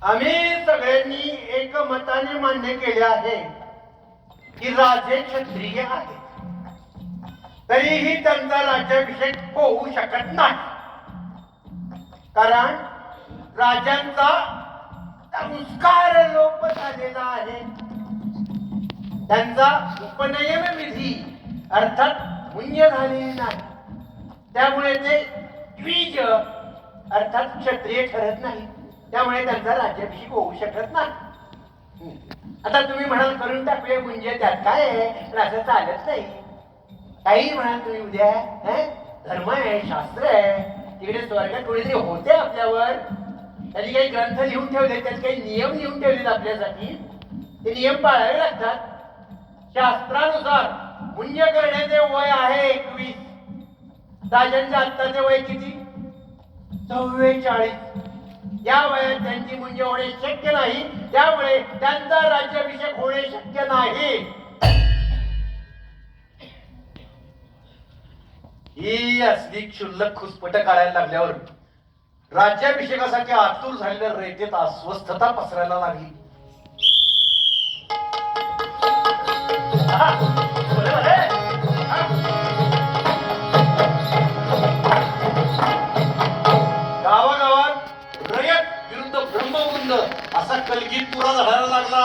आम्ही सगळ्यांनी एकमताने मान्य केले आहे की राजे क्षत्रिय आहेत, तरीही त्यांचा राज्याभिषेक होऊ शकत नाही. कारण राजांचा संस्कार लोप झालेला आहे. त्यांचा उपनयन विधी अर्थात पुण्य झालेली नाही. त्यामुळे ते द्विज अर्थात क्षत्रिय ठरत नाही. त्यामुळे त्यांचा राज्याभिषेक होऊ शकत नाही. आता तुम्ही म्हणाल करून टाकूया म्हणजे त्यात काय आहे, पण असं चालत नाही. काही म्हणाल तुम्ही उद्या धर्म आहे, शास्त्र आहे, तिकडे स्वर्गात कोणीतरी होते आपल्यावर, त्याचे काही ग्रंथ लिहून ठेवले, त्याचे काही नियम लिहून ठेवलेत आपल्यासाठी. ते नियम पाळावे लागतात. शास्त्रानुसार पुण्य करण्याचे वय आहे 21. राजांचे आत्ताचे वय किती? 44. या वयात त्यांची मुंजे होणे शक्य नाही. त्यामुळे त्यांचा राज्याभिषेक होणे शक्य नाही. ही असली क्षुल्लक खुसपट काढायला लागल्यावर राज्याभिषेकासाठी आतुर झालेल्या रयतेत अस्वस्थता पसरायला लागली. गावागावात रयत विरुद्ध ब्रह्मवृंद असा कलगीत पुरा झाडायला लागला.